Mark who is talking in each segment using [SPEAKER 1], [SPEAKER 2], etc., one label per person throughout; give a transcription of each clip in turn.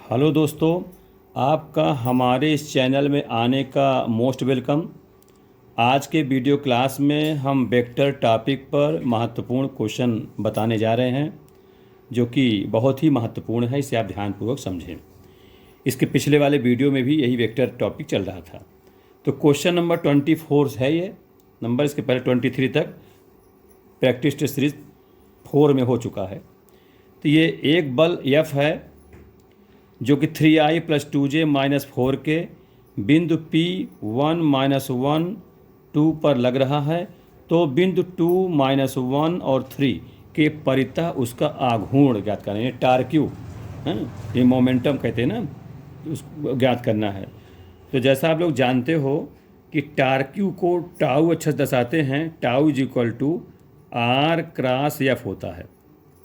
[SPEAKER 1] Hello दोस्तों, आपका हमारे इस चैनल में आने का मोस्ट वेलकम। आज के वीडियो क्लास में हम वेक्टर टॉपिक पर महत्वपूर्ण क्वेश्चन बताने जा रहे हैं, जो कि बहुत ही महत्वपूर्ण है। इसे आप ध्यानपूर्वक समझें। इसके पिछले वाले वीडियो में भी यही वेक्टर टॉपिक चल रहा था। तो क्वेश्चन नंबर 24 है ये नंबर। इसके पहले 23 तक प्रैक्टिस टेस्ट सीरीज 4 में हो चुका है। तो ये एक बल F है जो कि 3i + 2j - 4 के बिंदु P1 - 1 2 पर लग रहा है। तो बिंदु 2 - 1 और 3 के परितः उसका आघूर्ण ज्ञात करना है, टार्क्यू है, ये मोमेंटम कहते हैं ना, उसको ज्ञात करना है। तो जैसा आप लोग जानते हो कि टार्क्यू को टाउ अच्छा से दर्शाते हैं। टाउ = R × F होता है।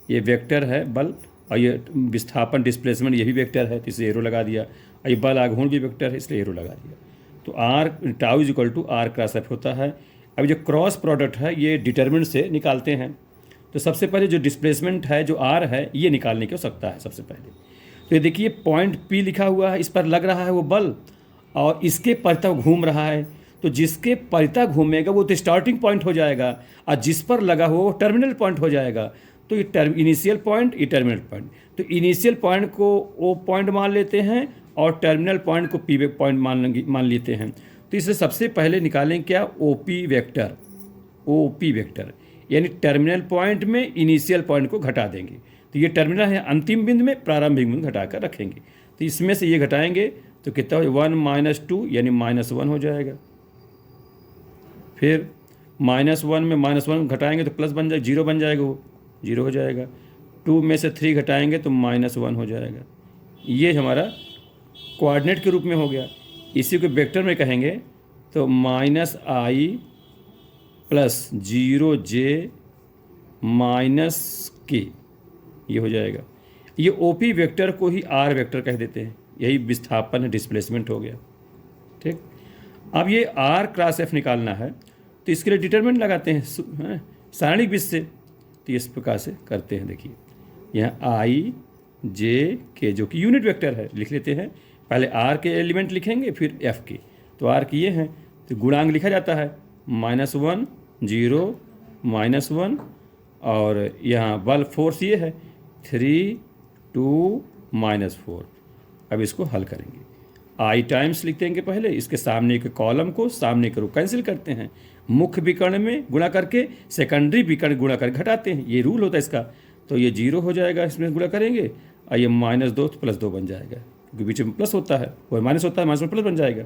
[SPEAKER 1] ये वेक्टर है बल, और ये विस्थापन डिस्प्लेसमेंट ये भी वेक्टर है, तो इसे एरो लगा दिया। और ये बल आघूर्ण भी वेक्टर है, इसलिए एरो लगा दिया। तो टाउ = R × F होता है। अब जो क्रॉस प्रोडक्ट है ये डिटरमिनेंट से निकालते हैं। तो सबसे पहले जो डिस्प्लेसमेंट है जो R है ये निकालने की आवश्यकता है सबसे पहले। तो ये देखिए पॉइंट P लिखा हुआ है, इस पर लग रहा है वो बल, और इसके परितः घूम रहा है। तो जिसके परितः घूमेगा वो तो स्टार्टिंग पॉइंट हो जाएगा, और जिस पर लगा हो वो टर्मिनल पॉइंट हो जाएगा। तो ये इनिशियल पॉइंट, ये टर्मिनल पॉइंट। तो इनिशियल पॉइंट को O पॉइंट मान लेते हैं और टर्मिनल पॉइंट को P पॉइंट मान लेते हैं। तो इससे सबसे पहले निकालें क्या, OP वेक्टर। OP वेक्टर यानी टर्मिनल पॉइंट में इनिशियल पॉइंट को घटा देंगे। तो ये टर्मिनल है, अंतिम बिंदु में प्रारंभिक बिंदु घटाकर रखेंगे। तो इसमें से ये घटाएंगे तो कितना हो, 1 - 2 यानी -1 हो जाएगा। फिर -1 में -1 घटाएंगे तो प्लस बन जाएगा, 0 बन जाएगा, वो 0 हो जाएगा। 2 में से 3 घटाएंगे तो -1 हो जाएगा। ये हमारा कोऑर्डिनेट के रूप में हो गया। इसी को वेक्टर में कहेंगे तो -i + 0j - k ये हो जाएगा। ये OP वेक्टर को ही R वेक्टर कह देते हैं। यही विस्थापन डिस्प्लेसमेंट हो गया। ठीक। अब ये R × F निकालना है, तो इसके लिए डिटरमिनेंट लगाते हैं सारणिक विधि से। तो इस प्रकार से करते हैं। देखिए यहाँ I J K जो कि यूनिट वेक्टर है, लिख लेते हैं। पहले R के एलिमेंट लिखेंगे, फिर F के। तो R के ये हैं, तो गुणांक लिखा जाता है -1 0 -1, और यहाँ बल फोर्स ये है 3 2 -4। अब इसको हल करेंगे। I टाइम्स लिख देंगे पहले, इसके सामने के कॉलम को सामने के रो कैंसिल करते हैं। मुख्य विकर्ण में गुणा करके सेकेंडरी विकर्ण गुणा करके घटाते हैं, ये रूल होता है इसका। तो ये 0 हो जाएगा, इसमें गुणा करेंगे, और ये -2 तो +2 बन जाएगा, क्योंकि बीच में प्लस होता है और माइनस होता है, माइनस में प्लस बन जाएगा।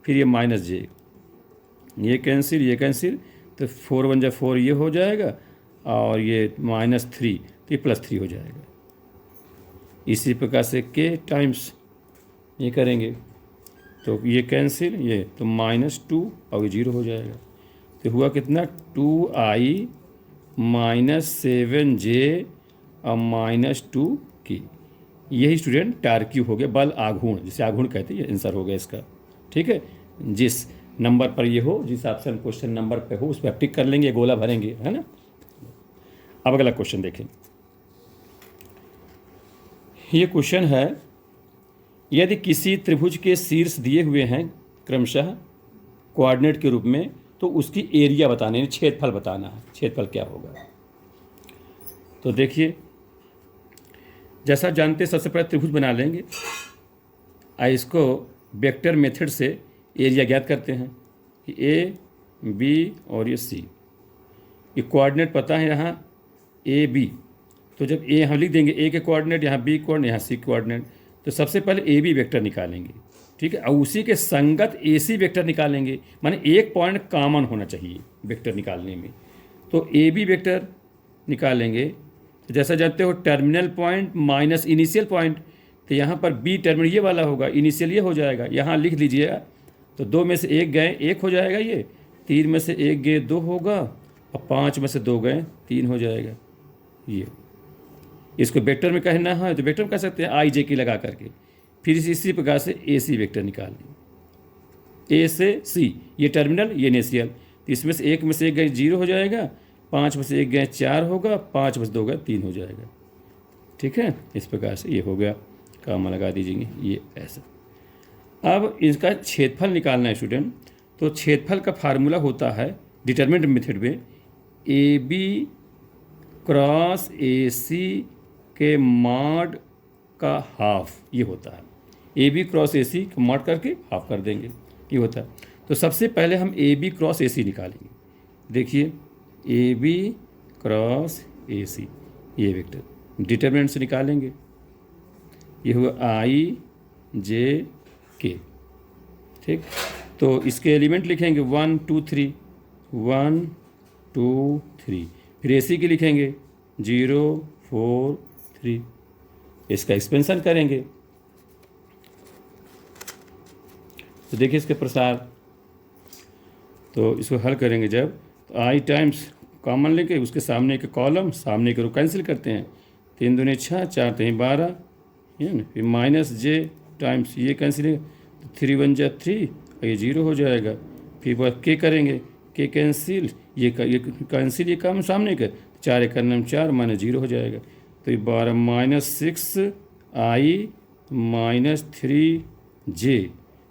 [SPEAKER 1] फिर ये -j, ये कैंसिल, ये कैंसिल, तो 4 बन जाए 4, ये हो जाएगा, और ये -3 तो ये +3 हो जाएगा। इसी प्रकार से k टाइम्स ये करेंगे तो ये कैंसिल, ये तो -2 और ये 0 हो जाएगा। तो हुआ कितना, 2i - 7j और -2k। यही स्टूडेंट टार्क्यू हो गया, बल आघूर्ण, जिसे आघूर्ण कहते हैं। ये आंसर हो गया इसका। ठीक है, जिस नंबर पर ये हो, जिस हिसाब से हम क्वेश्चन नंबर पे हो उस पर टिक कर लेंगे, गोला भरेंगे, है ना। अब अगला क्वेश्चन देखें। ये क्वेश्चन है, यदि किसी त्रिभुज के शीर्ष दिए हुए हैं क्रमशः कोऑर्डिनेट के रूप में, तो उसकी एरिया बताना है, क्षेत्रफल बताना है। क्षेत्रफल क्या होगा। तो देखिए, जैसा जानते हैं, सबसे पहले त्रिभुज बना लेंगे, और इसको वेक्टर मेथड से एरिया ज्ञात करते हैं कि A B और ये C। ये कोऑर्डिनेट पता है यहाँ AB, तो जब A हम लिख देंगे A के कोऑर्डिनेट, यहाँ B कोऑर्डिनेट, यहाँ C कोऑर्डिनेट, तो सबसे पहले AB वेक्टर निकालेंगे। ठीक है, और उसी के संगत AC वेक्टर निकालेंगे, माने एक पॉइंट कॉमन होना चाहिए वेक्टर निकालने में। तो AB वेक्टर निकालेंगे, तो जैसा जानते हो terminal point minus initial point, तो यहाँ पर B टर्मिनल ये वाला होगा, इनिशियल ये हो जाएगा। यहाँ लिख लीजिएगा, तो 2 में से 1 गए 1 हो जाएगा, ये 3 में से 1 गए 2 होगा, और 5 में से 2 गए 3 हो जाएगा। ये इसको वेक्टर में कहना है तो वेक्टर में कह सकते हैं I J की लगा करके। फिर इसी प्रकार से AC वेक्टर निकाल ली, A से C, ये टर्मिनल ये इनिशियल। तो इसमें से 1 में से 1 गए 0 हो जाएगा, 5 में से 1 गए 4 होगा, 5 में से 2 गए 3 हो जाएगा। ठीक है, इस प्रकार से ये हो गया। कॉमा लगा दीजिए, ये ऐसा। अब इसका छेदफल निकालना है स्टूडेंट, तो छेदफल का फार्मूला होता है डिटरमिनेंट मेथड में ए बी क्रॉस ए सी के मॉड का हाफ, ये होता है। ए बी क्रॉस ए सी का मॉड करके हाफ कर देंगे, ये होता है। तो सबसे पहले हम ए बी क्रॉस ए सी निकालेंगे। देखिए ए बी क्रॉस ए सी, ये वेक्टर डिटरमिनेंट से निकालेंगे, ये हुआ आई जे के, ठीक। तो इसके एलिमेंट लिखेंगे 1 2 3, 1 2 3, फिर ए सी के लिखेंगे 0 4 3, इसका एक्सपेंशन करेंगे। तो देखिए इसके प्रसार, तो इसको हल करेंगे जब, तो आई टाइम्स कॉमन लेके उसके सामने के कॉलम सामने के रो कैंसिल करते हैं, 3 दूनी 6, 4 3 12, है ना। फिर माइनस जे टाइम्स ये कैंसिल है, तो 3 1 जा 3, ये 0 हो जाएगा। फिर बार के करेंगे, के कैंसिल, ये कैंसिल, ये काम सामने का, 4 1 9 4 माइनस 0 हो जाएगा। तो ये 12 माइनस 6 आई माइनस 3 जे,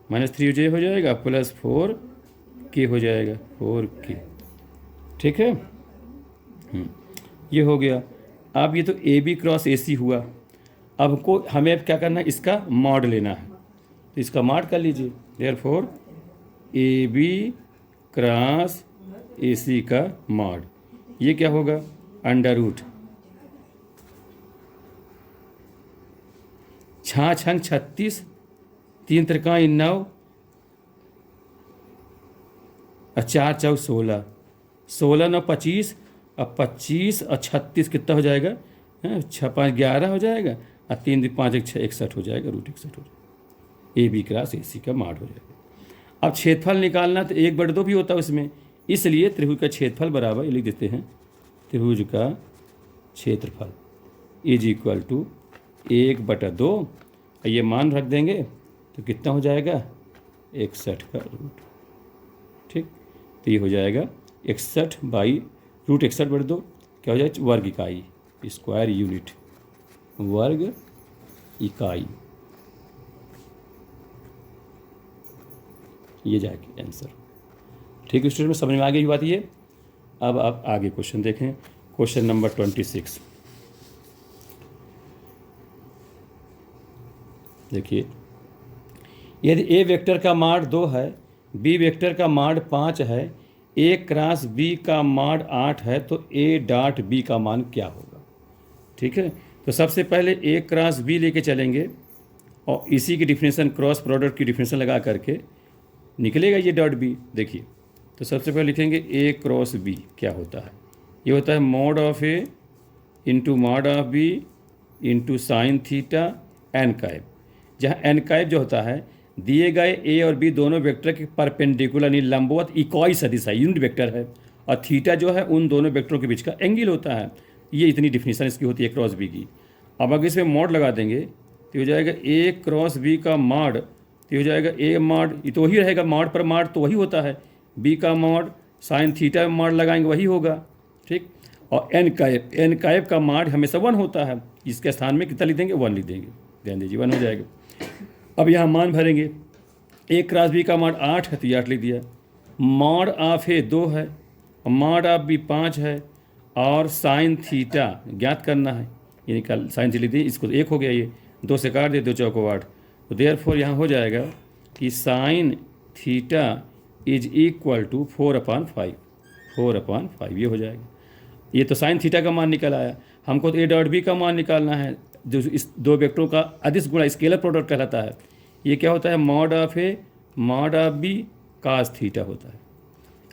[SPEAKER 1] माइनस 3 जे हो जाएगा, प्लस 4 के हो जाएगा, 4 के, ठीक है। ये हो गया। अब ये तो ए बी क्रॉस ए सी हुआ। अब हमको हमें अब क्या करना है, इसका मॉड लेना है, तो इसका मॉड कर लीजिए। Therefore A B cross A C का मॉड, ये क्या होगा, अंडर रूट 6 छंग 36, 3 त्रिकाई 9 और 4 चौक 16, 16 9 25, अब 25 और 36 कितना हो जाएगा, 6 5 11 हो जाएगा, और 3 2 5 1 6 61 हो जाएगा, रूट 61 हो जाएगा। ए बी क्रॉस ए सी का मॉड हो जाएगा। अब छेदफल निकालना तो 1/2 भी होता है उसमें, इसलिए त्रिभुज का छेदफल बराबर, ये लिख देते हैं, त्रिभुज का क्षेत्रफल इज इक्वल टू 1/2, ये मान रख देंगे तो कितना हो जाएगा, 61 का रूट, ठीक। तो ये हो जाएगा 61 बाई रूट 61/2, क्या हो जाएगा, वर्ग इकाई, स्क्वायर यूनिट, वर्ग इकाई, ये जाएगी आंसर, ठीक है स्टूडेंट। में समझ में आ गई बात ये। अब आप आगे क्वेश्चन देखें, क्वेश्चन नंबर 26। देखिए, यदि ए वेक्टर का माड 2 है, बी वेक्टर का माड 5 है, ए क्रॉस बी का माड 8 है, तो ए डॉट बी का मान क्या होगा, ठीक है। तो सबसे पहले ए क्रॉस बी लेके चलेंगे और इसी की डिफिनेशन, क्रॉस प्रोडक्ट की डिफिनेशन लगा करके निकलेगा ये डॉट बी। देखिए, तो सबसे पहले लिखेंगे ए क्रॉस बी क्या होता है, ये होता है mod of A into mod of B into sine theta N cap, जहाँ एन कैप जो होता है दिए गए ए और बी दोनों वेक्टर के परपेंडिकुलर यानी लंबवत इक्वॉई सदिश है, यूनिट वेक्टर है, और थीटा जो है उन दोनों वेक्टरों के बीच का एंगल होता है। ये इतनी डिफिनेशन इसकी होती है क्रॉस बी की। अब अगर इसमें मॉड लगा देंगे तो हो जाएगा ए क्रॉस बी का मॉड, तो हो जाएगा ए मॉड, ये तो वही रहेगा, मॉड पर मॉड तो वही होता है, बी का मॉड साइन थीटा में मॉड लगाएंगे वही होगा, ठीक। और एन कैप का मॉड हमेशा 1 होता है, इसके स्थान में कितना लिख देंगे, 1 लिख देंगे, ध्यान दीजिए 1 हो जाएगा। अब यहाँ मान भरेंगे, ए क्रॉस बी का मॉड 8 है तो ये 8 लिख दिया, मॉड ऑफ ए 2 है, मॉड ऑफ बी 5 है, और साइन थीटा ज्ञात करना है, ये निकाल साइन थीटा लिख दिए, इसको 1 हो गया, ये 2 से काट दे, 2 चौको 8, तो देयरफॉर यहाँ हो जाएगा कि sine theta is equal to 4/5, 4/5 ये हो जाएगा। ये तो साइन थीटा का मान निकल आया, हमको तो ए डॉट बी का मान निकालना है, जो इस दो वेक्टरों का अदिश गुणा स्केलर प्रोडक्ट कहलाता है। ये क्या होता है, mod of A mod of B cos theta होता है।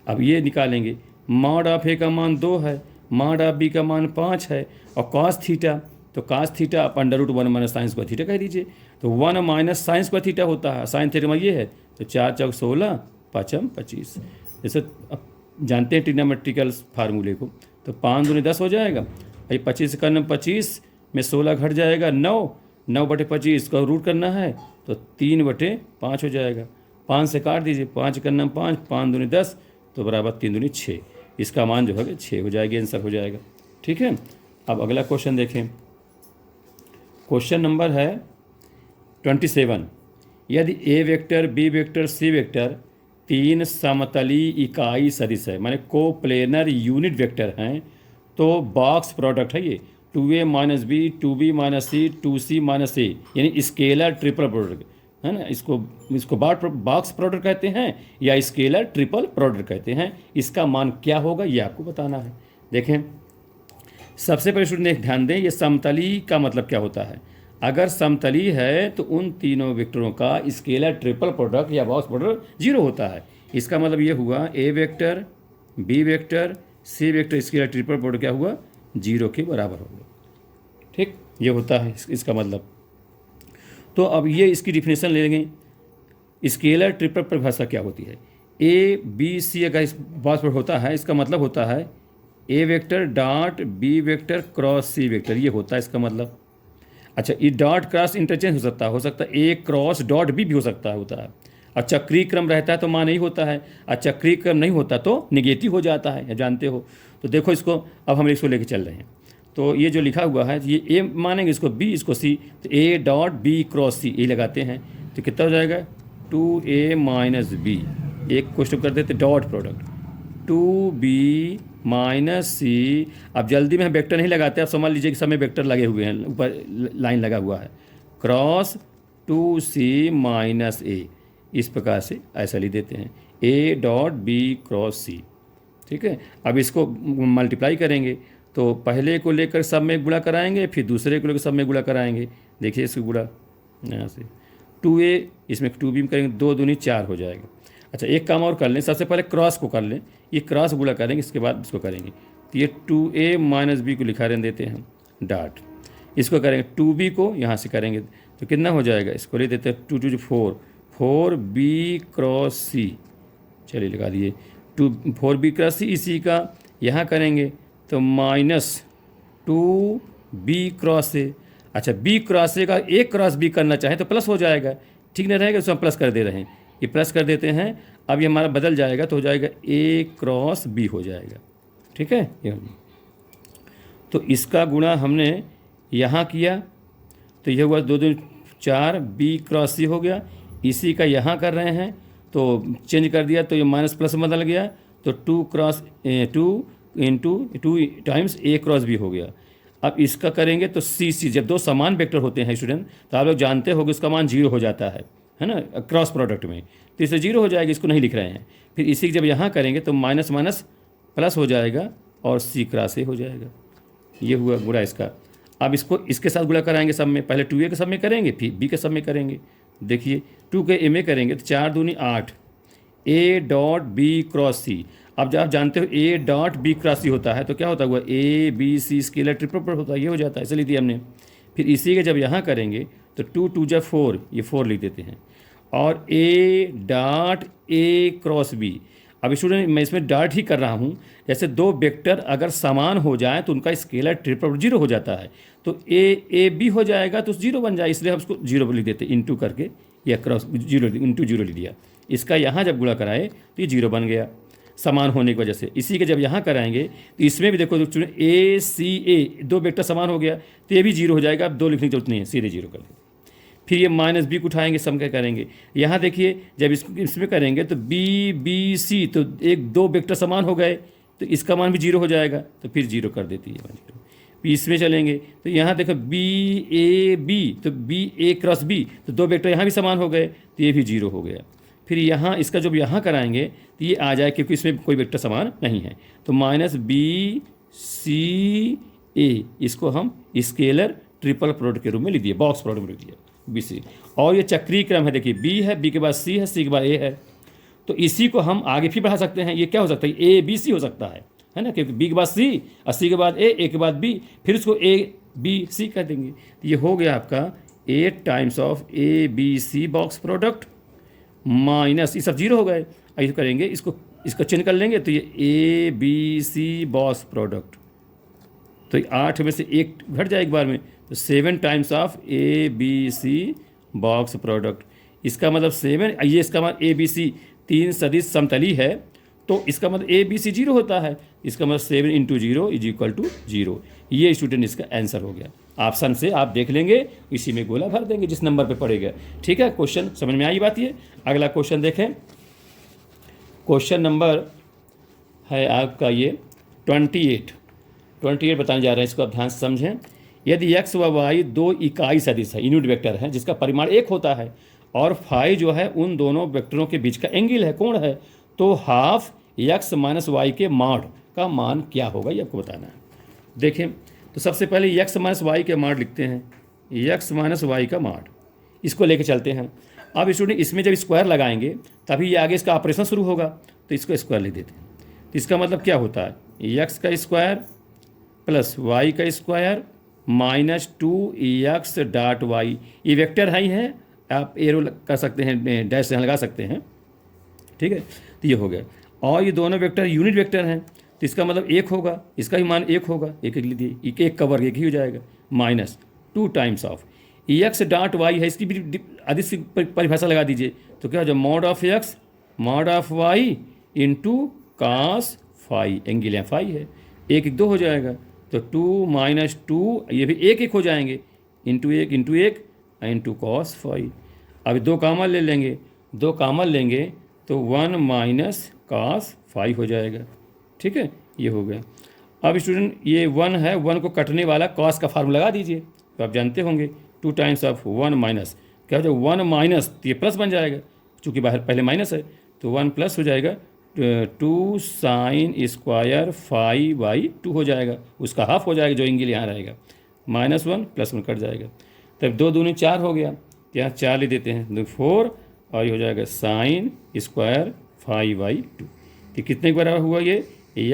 [SPEAKER 1] अब ये निकालेंगे, मॉड ऑफ ए का मान 2 है, मॉड ऑफ बी का मान 5 है, और कॉस थीटा, तो कॉस थीटा आप √1 माइनस साइन स्क्वायर थीटा कह दीजिए, तो 1 माइनस साइन स्क्वायर थीटा होता है, साइन थीटा में ये है, तो 4 चौक 16, 5 25, जैसे अब जानते हैं ट्रिग्नोमेट्रिकल फार्मूले को, तो 5 दूनी 10 हो जाएगा, ये 25 का 25 में 16 घट जाएगा, 9/25 का रूट करना है तो 3/5 हो जाएगा, 5 से काट दीजिए, 5 का 5, 5 दूनी 10, तो बराबर 3 दूनी 6, इसका मान जो है 6 हो जाएगी, आंसर हो जाएगा, ठीक है। अब अगला क्वेश्चन देखें, क्वेश्चन नंबर है 27। यदि ए vector, B vector, C vector तीन समतली इकाई सदिश है, माने कोप्लेनर यूनिट वेक्टर हैं, तो बॉक्स प्रोडक्ट है ये 2a minus B, 2b minus C, 2c minus A, यानी स्केलर ट्रिपल प्रोडक्ट है ना। इसको बॉक्स प्रोडक्ट कहते हैं या स्केलर ट्रिपल प्रोडक्ट कहते हैं। इसका मान क्या होगा ये आपको बताना है। देखें, सबसे पहले स्टूडेंट ध्यान दें, ये समतली का मतलब क्या होता है। अगर समतली है तो उन तीनों वेक्टरों का स्केलर ट्रिपल प्रोडक्ट या बॉक्स प्रोडक्ट 0 होता है। इसका मतलब ये हुआ ए vector, B vector, C vector scalar triple product क्या हुआ, 0 के बराबर हो गया। ठीक, ये होता है इसका मतलब। तो अब ये इसकी डिफिनेशन ले लेंगे। स्केलर ट्रिपल परिभाषा क्या होती है। ए बी सी अगर इस बॉक्स पर होता है, इसका मतलब होता है A vector dot B vector cross C vector, ये होता है इसका मतलब। अच्छा, ये डॉट क्रॉस इंटरचेंज हो सकता है ए क्रॉस डॉट बी भी हो सकता होता है। और चक्रीय क्रम रहता है तो मान नहीं होता है, और चक्रीय क्रम नहीं होता तो निगेटिव हो जाता है, जानते हो। तो देखो इसको, अब हम इसको लेके चल रहे हैं। तो ये जो लिखा हुआ है, ये ए मानेंगे, इसको बी, इसको सी, तो ए डॉट बी क्रॉस सी ये लगाते हैं तो कितना हो जाएगा 2a माइनस बी। एक क्वेश्चन कर देते डॉट प्रोडक्ट 2b माइनस सी। अब जल्दी में हम वेक्टर नहीं लगाते, आप समझ लीजिए कि सब में वेक्टर लगे हुए हैं, ऊपर लाइन लगा हुआ है, क्रॉस 2c माइनस ए, इस प्रकार से ऐसा लिख देते हैं a डॉट बी क्रॉस सी। ठीक है, अब इसको मल्टीप्लाई करेंगे तो पहले को लेकर सब में गुणा कराएंगे, फिर दूसरे को लेकर सब में गुणा कराएंगे। देखिए इसको गुणा यहाँ से 2a, इसमें 2b करेंगे, 2 दूनी 4 हो जाएगा। अच्छा, एक काम और कर लें, सबसे पहले क्रॉस को कर लें, ये क्रॉस गुणा करेंगे, इसके बाद इसको करेंगे। तो ये 2a माइनस बी को लिखा रहने देते हैं डॉट, इसको करेंगे 2b को यहाँ से करेंगे तो कितना हो जाएगा, इसको ले देते हैं 2 2 4, 4b क्रॉस सी, चलिए लगा दिए 4b क्रॉस सी। इसी का यहाँ करेंगे तो माइनस 2b क्रॉस ए। अच्छा, b क्रॉस ए का ए क्रॉस बी करना चाहें तो प्लस हो जाएगा, ठीक नहीं रहेगा, उसमें प्लस कर दे रहे हैं, ये प्लस कर देते हैं। अब ये हमारा बदल जाएगा तो हो जाएगा ए क्रॉस बी हो जाएगा। ठीक है, ये तो इसका गुणा हमने यहाँ किया तो यह हुआ 2 2 4 बी क्रॉस सी हो गया। इसी का यहाँ कर रहे हैं तो चेंज कर दिया तो ये माइनस प्लस में बदल गया, तो 2 क्रॉस 2 इंटू 2 टाइम्स ए क्रॉस बी हो गया। अब इसका करेंगे तो सी, जब दो समान वेक्टर होते हैं स्टूडेंट तो आप लोग जानते हो कि उसका मान 0 हो जाता है ना, क्रॉस प्रोडक्ट में, तो इससे 0 हो जाएगा, इसको नहीं लिख रहे हैं। फिर इसी जब यहाँ करेंगे तो माइनस माइनस प्लस हो जाएगा और सी क्रॉस ए हो जाएगा। ये हुआ गुणा इसका। अब इसको इसके साथ गुणा कराएंगे सब में, पहले 2a के सब में करेंगे, फिर b के सब में करेंगे। देखिए 2 के a में करेंगे तो 4 दूनी 8, a डॉट बी क्रॉस सी। अब जब आप जानते हो a डॉट बी क्रॉस सी होता है तो क्या होता हुआ a b c scalar triple product होता है, ये हो जाता है, इसलिए दिया हमने। फिर इसी के जब यहाँ करेंगे तो 2 2 जा 4, ये 4 लिख देते हैं, और a dot a cross b। अब स्टूडेंट मैं इसमें डॉट ही कर रहा हूँ, जैसे दो वेक्टर अगर समान हो जाए तो उनका स्केलर ट्रिपल 0 हो जाता है, तो a b हो जाएगा तो 0 बन जाए, इसलिए हम उसको 0 लिख देते, इंटू करके या क्रॉस 0 इंटू 0 लिख दिया। इसका यहाँ जब गुणा कराए तो ये 0 बन गया समान होने की वजह से। इसी के जब यहाँ कराएंगे तो इसमें भी देखो ए सी ए, दो वेक्टर समान हो गया तो ये भी 0 हो जाएगा। अब 2 लिखने की जरूरत नहीं है, सीधे 0 कर देंगे। फिर ये माइनस बी को उठाएंगे, सम क्या करेंगे, यहाँ देखिए जब इसमें करेंगे तो बी बी सी, तो एक दो वेक्टर समान हो गए तो इसका मान भी 0 हो जाएगा, तो फिर 0 कर देती है 0। फिर इसमें चलेंगे तो यहाँ देखो बी ए बी, तो बी ए क्रॉस बी, तो दो वेक्टर यहाँ भी समान हो गए तो ये भी 0 हो गया। फिर यहाँ इसका जब यहाँ कराएंगे तो ये आ जाए, क्योंकि इसमें कोई वेक्टर समान नहीं है, तो माइनस बी सी ए, इसको हम स्केलर ट्रिपल प्रोडक्ट के रूप में लिख दिए, बॉक्स प्रोडक्ट में लिख दिया बी सी। और ये चक्रीय क्रम है, देखिए बी है, बी के बाद सी है, सी के बाद ए है, तो इसी को हम आगे फिर बढ़ा सकते हैं। ये क्या हो सकता है, ए बी सी हो सकता है ना, क्योंकि बी के बाद सी और सी के बाद ए के बाद बी, फिर उसको ए बी सी कर देंगे। तो ये हो गया आपका 8 times of A B C box product minus, ये सब 0 हो गए, ऐसे करेंगे इसको चेंज कर लेंगे तो ये A B C box product, तो 8 में से 1 घट जाए एक बार में, तो 7 times of A B C box product. इसका मतलब 7, ये इसका मतलब ए बी सी 3 सदिश समतली है, तो इसका मतलब ए बी सी 0 होता है, इसका मतलब 7 इंटू 0 इज इक्वल टू 0। ये स्टूडेंट इसका आंसर हो गया। ऑप्शन से आप देख लेंगे, इसी में गोला भर देंगे जिस नंबर पे पड़ेगा। ठीक है, क्वेश्चन समझ में आई बात ये। अगला क्वेश्चन देखें, क्वेश्चन नंबर है आपका ये 28 बताने जा रहे हैं, इसको आप ध्यान से समझें। यदि x व y दो इकाई सदिश है, यूनिट वेक्टर है, जिसका परिमाण 1 होता है और फाई जो है उन दोनों वेक्टरों के बीच का एंगल है, कोण है, तो हाफ x माइनस वाई के मॉड का मान क्या होगा, ये आपको बताना है। देखें तो सबसे पहले x माइनस वाई के मॉड लिखते हैं, x माइनस वाई का मॉड, इसको लेके चलते हैं। अब स्टूडेंट इसमें जब स्क्वायर लगाएंगे तभी ये आगे इसका ऑपरेशन शुरू होगा, तो इसको स्क्वायर लिख देते हैं। तो इसका मतलब क्या होता है, x का स्क्वायर प्लस y का square minus 2x dot Y. ये वेक्टर है ही है, आप एरो कर सकते हैं, डैश यहाँ लगा सकते हैं। ठीक है, तो ये हो गया। और ये दोनों वेक्टर यूनिट वेक्टर हैं, तो इसका मतलब 1 होगा, इसका भी मान 1 होगा, एक लिखिए, एक का वर्ग 1 ही हो जाएगा, minus 2 times of x dot Y है, इसकी भी अधिक सी परिभाषा लगा दीजिए। तो क्या हो जाए, mod of x mod of y into cos phi, angle है फाई है, 1 1 2 हो जाएगा, तो 2 माइनस 2, ये भी 1 1 हो जाएंगे, into 1 into 1 into cos phi. अब 2 कामन ले लेंगे, 2 कामन लेंगे तो 1 माइनस कॉस फाई हो जाएगा। ठीक है, ये हो गया। अब स्टूडेंट ये 1 है, 1 को कटने वाला कॉस का फार्मूला लगा दीजिए, तो आप जानते होंगे 2 टाइम्स ऑफ 1 माइनस, क्या हो जाए 1 माइनस, तो ये प्लस बन जाएगा, चूँकि बाहर पहले माइनस है, तो 1 प्लस हो जाएगा 2 साइन स्क्वायर फाई बाई 2 हो जाएगा, उसका हाफ हो जाएगा, जो एंगल यहाँ रहेगा, माइनस 1 प्लस 1 कट जाएगा, तब 2 दूनी 4 हो गया, यहाँ 4 ले देते हैं, 2 4, और ये हो जाएगा साइन स्क्वायर फाई बाई 2। तो कितने के बराबर हुआ ये,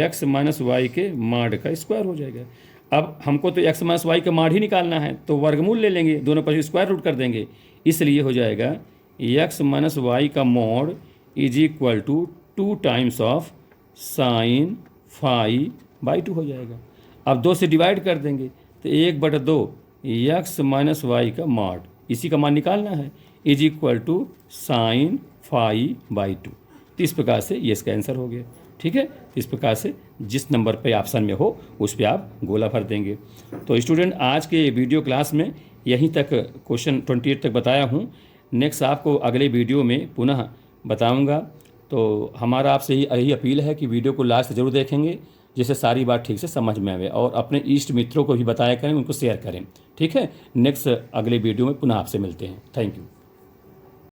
[SPEAKER 1] x माइनस वाई के मॉड का स्क्वायर हो जाएगा। अब हमको तो x माइनस वाई का मॉड ही निकालना है, तो वर्गमूल ले लेंगे, दोनों पर स्क्वायर रूट कर देंगे, इसलिए हो जाएगा x माइनस वाई का mod is equal to 2 times of sine phi by 2 हो जाएगा। अब 2 से डिवाइड कर देंगे, तो 1/2 x माइनस वाई का मॉड, इसी का मान निकालना है, is equal to sine phi by 2। तो इस प्रकार से ये इसका आंसर हो गया। ठीक है, इस प्रकार से जिस नंबर पे ऑप्शन में हो उस पर आप गोला भर देंगे। तो स्टूडेंट आज के वीडियो क्लास में यहीं तक क्वेश्चन 28 तक बताया हूँ। नेक्स्ट आपको अगले वीडियो में पुनः बताऊँगा। तो हमारा आपसे यही अपील है कि वीडियो को लास्ट ज़रूर देखेंगे, जिससे सारी बात ठीक से समझ में आवे, और अपने इष्ट मित्रों को भी बताया करें, उनको शेयर करें। ठीक है, नेक्स्ट अगले वीडियो में पुनः आपसे मिलते हैं। Thank you.